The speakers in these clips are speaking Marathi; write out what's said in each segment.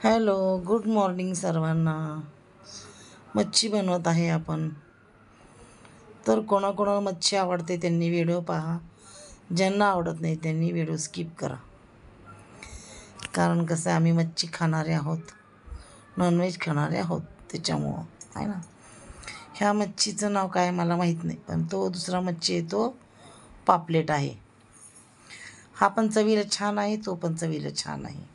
हॅलो, गुड मॉर्निंग सर्वांना. मच्छी बनवत आहे आपण. तर कोणाकोणाला मच्छी आवडते त्यांनी व्हिडिओ पहा, ज्यांना आवडत नाही त्यांनी व्हिडिओ स्किप करा. कारण कसं आहे, आम्ही मच्छी खाणारे आहोत, नॉनव्हेज खाणारे आहोत, त्याच्यामुळं आहे ना. ह्या मच्छीचं नाव काय मला माहीत नाही, पण तो दुसरा मच्छी आहे, तो पापलेट आहे. हा पण चवीला छान आहे, तो पण चवीला छान आहे.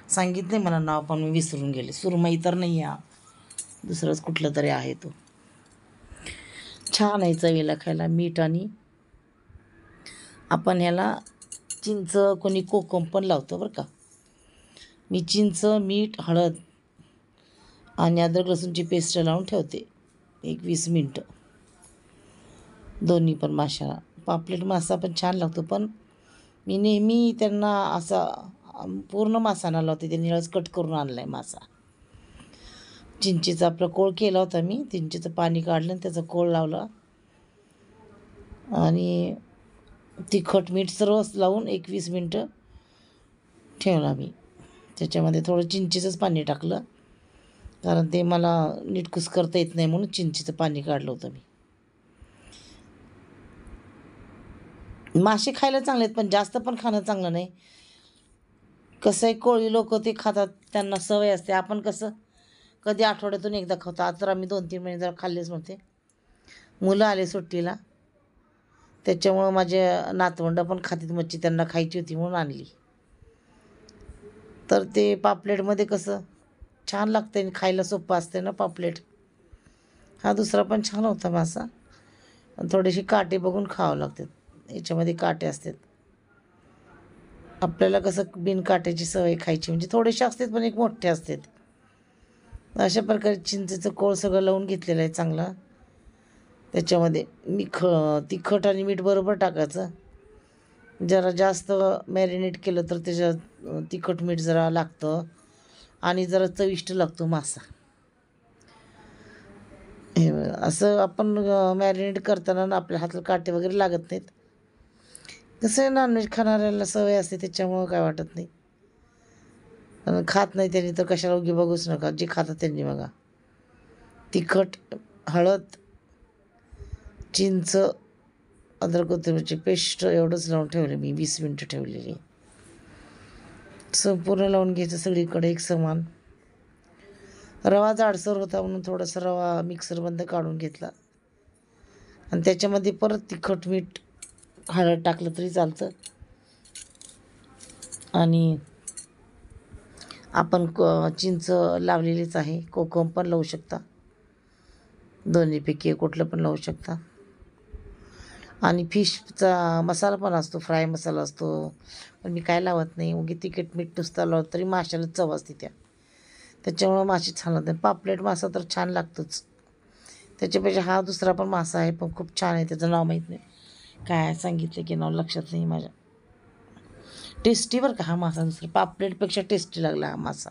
सांगितले मला नाव, पण मी विसरून गेले. सुरमई तर नाही आहे, दुसरंच कुठलं तरी आहे. तो छान आहे चवीला, खायला. मीठ आणि आपण ह्याला चिंच, कोणी कोकम पण लावतं बरं का. मी चिंच, मीठ, हळद आणि अद्रक लसूणची पेस्ट लावून ठेवते 20 मिनटं. दोन्ही पण माशाला. पापलेट मासा पण छान लागतो, पण मी नेहमी त्यांना असा पूर्ण मासा ना लावते. ते निळच कट करून आणला आहे मासा. चिंचेचा आपला कोळ केला होता मी, चिंचेचं पाणी काढलं आणि त्याचा कोळ लावला आणि तिखट मीठ सर्व लावून 20 मिनटं ठेवला मी. त्याच्यामध्ये थोडं चिंचेचंच पाणी टाकलं, कारण ते मला नीट करता येत नाही म्हणून चिंचेचं पाणी काढलं होतं मी. मासे खायला चांगले आहेत, पण जास्त पण खाणं चांगलं नाही. कसं आहे, कोळी लोक ते खातात, त्यांना सवय असते. आपण कसं कधी आठवड्यातून एकदा खातो. आज तर आम्ही 2-3 महिने जरा खाल्लेच नव्हते. मुलं आले सुट्टीला, त्याच्यामुळं माझे नातवंड पण खातात मच्छी, त्यांना खायची होती म्हणून आणली. तर ते पापलेटमध्ये कसं छान लागते आणि खायला सोपं असते ना पापलेट. हा दुसरा पण छान होता मासा, पण थोडेसे काटे बघून खावं लागतात. याच्यामध्ये काटे असतात. आपल्याला कसं बिन काट्याची सवय खायची, म्हणजे थोडेसे असतात पण एक मोठे असतात. अशा प्रकारे चिंचेचं कोळ सगळं लावून घेतलेलं आहे चांगलं. त्याच्यामध्ये तिखट आणि मीठ बरोबर टाकायचं. जरा जास्त मॅरिनेट केलं तर त्याच्यात तिखट मीठ जरा लागतं आणि जरा चविष्ट लागतो मासा. हे असं आपण मॅरिनेट करताना आपल्या हाताला काटे वगैरे लागत नाहीत. कसं आहे, नॉनव्हेज खाणाऱ्याला सवय असते, त्याच्यामुळं काय वाटत नाही. खात नाही त्यांनी तर कशाला उगी बघूच नका. जे खातात त्यांनी बघा. तिखट, हळद, चिंच, अद्रक कोथिंबीरची पेस्ट एवढंच लावून ठेवलं मी. 20 मिनटं ठेवलेली. संपूर्ण लावून घ्यायचं सगळीकडे एक समान. रवा जाडसर होता म्हणून थोडासा रवा मिक्सरमधनं काढून घेतला आणि त्याच्यामध्ये परत तिखट, मीठ, हळद टाकलं तरी चालतं. आणि आपण चिंच लावलेलीच आहे, कोकम पण लावू शकता. दोन्हीपैकी कुठलं पण लावू शकता. आणि फिशचा मसाला पण असतो, फ्राय मसाला असतो, पण मी काय लावत नाही. उगी तिखट मीठ नुसता लावत तरी माशाला चव असते त्याच्यामुळं मासे छान लागतात. पापलेट मासा तर छान लागतोच. त्याच्यापेक्षा हा दुसरा पण मासा आहे, पण खूप छान आहे. त्याचं नाव माहीत नाही, काय सांगितलं की नाव लक्षात नाही माझ्या. टेस्टी बरं का हा मासा, दुसरा पापलेटपेक्षा टेस्टी लागला हा मासा.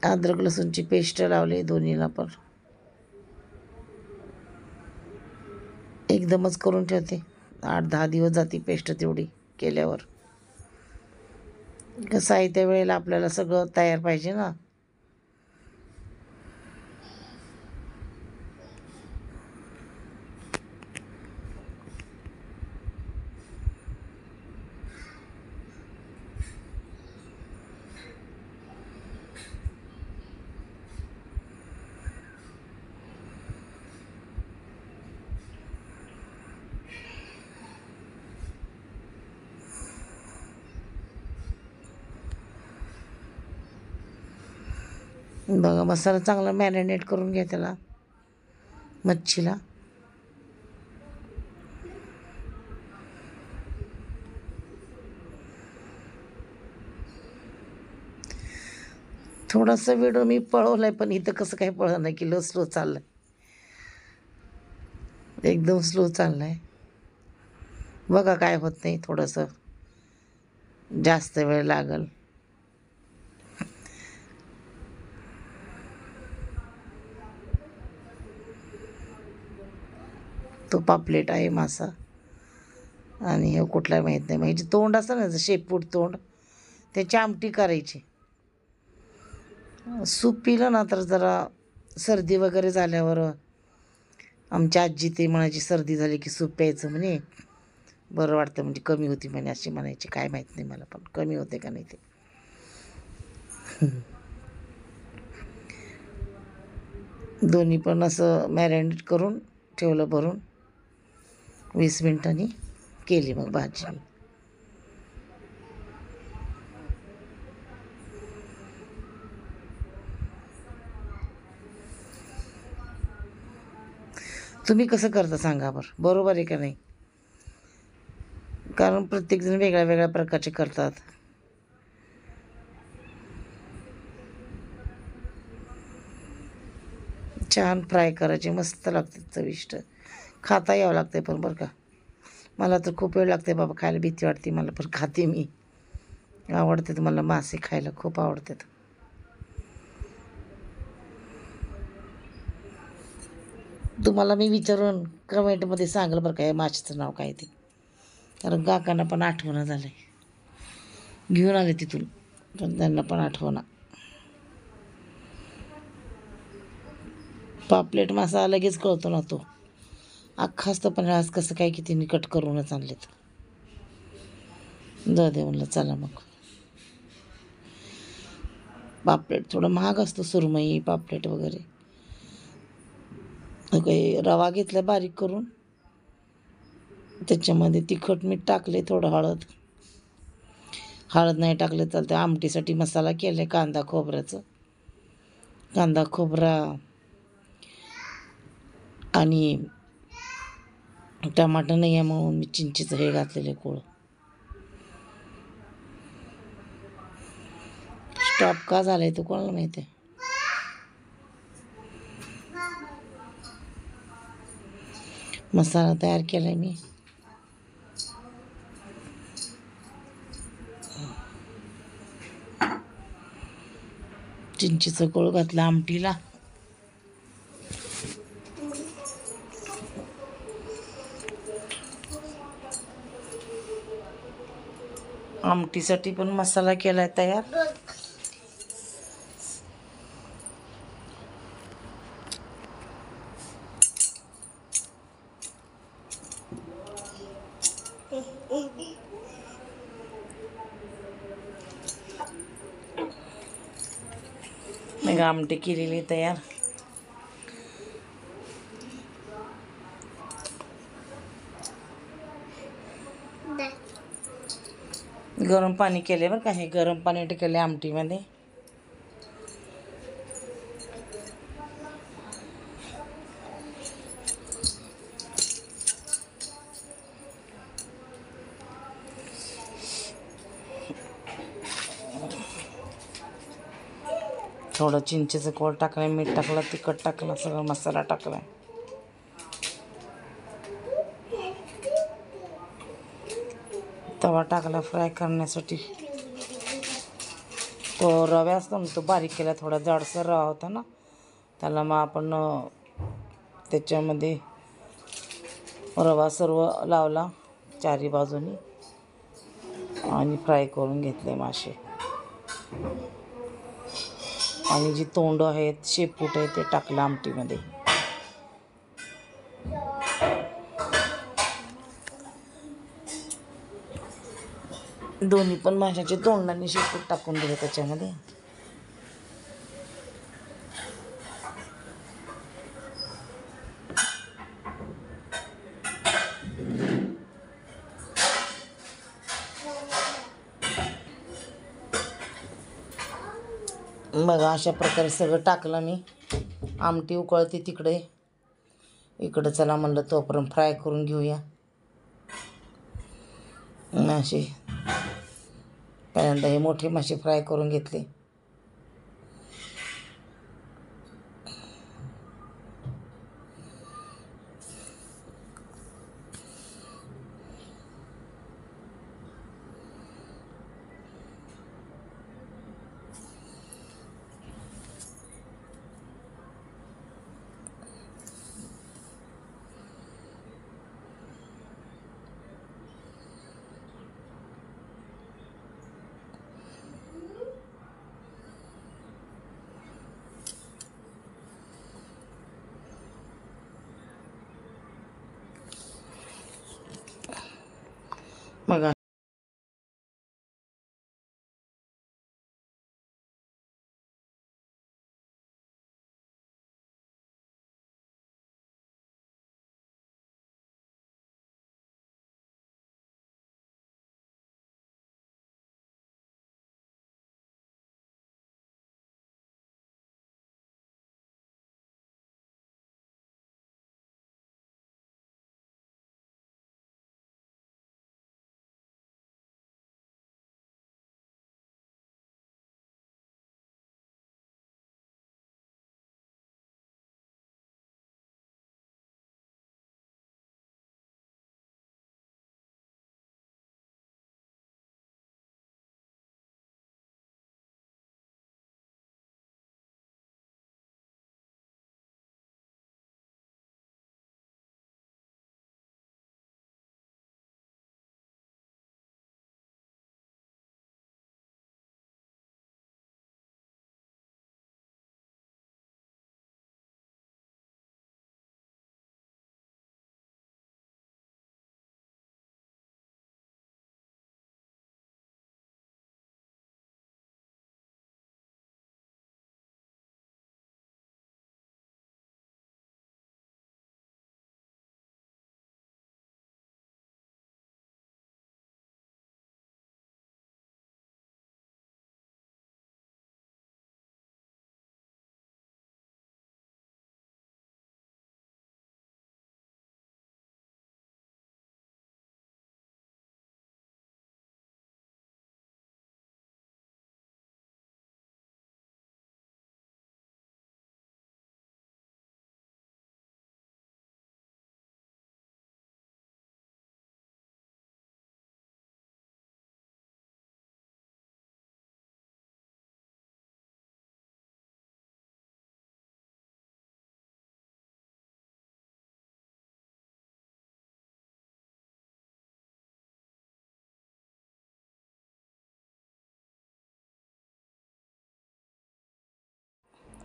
अद्रक लसूणची पेस्ट लावली दोन्हीला पण. एकदमच करून ठेवते, 8-10 दिवस जाते पेस्ट तेवढी केल्यावर. कसं आहे, त्या वेळेला आपल्याला सगळं तयार पाहिजे ना. बघा, मसाला चांगला मॅरिनेट करून घ्या त्याला, मच्छीला. थोडासा व्हिडिओ मी पळवला आहे, पण इथं कसं काही पळलं नाही, की स्लो चाललं आहे, एकदम स्लो चाललं आहे. बघा काय होत नाही, थोडंसं जास्त वेळ लागल. तो पापलेट आहे मासा. आणि हे कुठला माहीत नाही. म्हणजे तोंड असतं ना शेपूट तोंड, त्याची आमटी करायची. सूप पिलं ना तर जरा सर्दी वगैरे झाल्यावर आमची आजी ते म्हणायची सर्दी झाली की सूप प्यायचं म्हणे, बरं वाटतं म्हणजे कमी होती म्हणे अशी म्हणायची. काय माहीत नाही मला पण कमी होते का नाही ते. दोन्ही पण असं मॅरिनेट करून ठेवलं भरून 20 मिनिटांनी केली मग भाजी मी. तुम्ही कसं करता सांगा बरं, बरोबर आहे का नाही? कारण प्रत्येकजण वेगळ्या वेगळ्या प्रकारचे करतात. छान फ्राय करायचे, मस्त लागते, चविष्ट. खाता यावं लागते पण बरं का. मला तर खूप वेळ लागते बाबा खायला, भीती वाटते मला, पण खाते मी. आवडते मला मासे खायला, खूप आवडतात. तुम्हाला मी विचारून कमेंटमध्ये सांगेल बरं का या माशाचं नाव काय ते. कारण काकांना पण आठवणं झालं आहे, घेऊन आले तिथून, पण त्यांना पण आठवणा. पापलेट मासा लगेच कळतो ना तो, अख्खा असतं, पण आज कसं काय किती कट करूनच आणलेत. जाऊ दे म्हणलं चला मग. पापलेट थोडं महाग असतं, सुरमई पापलेट वगैरे. काही रवा घेतला बारीक करून, त्याच्यामध्ये तिखट मीठ टाकले, थोडं हळद नाही टाकले चालते. आमटीसाठी मसाला केला कांदा खोबऱ्याचं, कांदा खोबरा आणि टमाटर नाही आहे म्हणून मी चिंचेचं हे घातलेलं कोळ. स्टॉप का झालाय तो कोणाला माहिती आहे. मसाला तयार केलाय मी. चिंचेचं कोळ घातलं आमटीला. आमटीसाठी पण मसाला केलाय तयार. मग आमटी केलेली तयार. गरम पाणी केले बरं का, हे गरम पाणी टाकले आमटीमध्ये. थोडं चिंचेचं कोळ टाकलं, मीठ टाकलं, तिखट टाकलं, सगळं मसाला टाकला. तवा टाकला फ्राय करण्यासाठी. तो रवा असतो ना तो बारीक केला, थोडा जाडसर रवा होता ना, त्याला मग आपण त्याच्यामध्ये रवा सर्व लावला चारी बाजूनी आणि फ्राय करून घेतले मासे. आणि जी तोंड आहेत, शेपूट आहे, ते टाकलं आमटीमध्ये. दोन्ही पण माशाचे तोंडाने शेपूट टाकून दिले त्याच्यामध्ये. मग अशा प्रकारे सगळं टाकलं मी. आमटी उकळते तिकडे, इकडं चला म्हणलं तोपर्यंत फ्राय करून घेऊया मासे. पहिल्यांदा हे मोठे मासे फ्राय करून घेतले.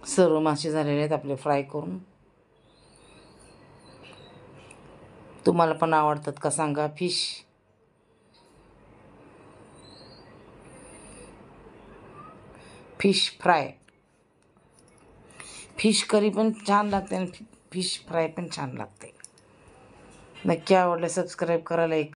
सर्व मासे झालेले आहेत आपले फ्राय करून. तुम्हाला पण आवडतात का सांगा fish. Fish fry, fish curry पण छान लागते आणि फिश फ्राय पण छान लागते. नक्की आवडलं सबस्क्राईब करा, लाईक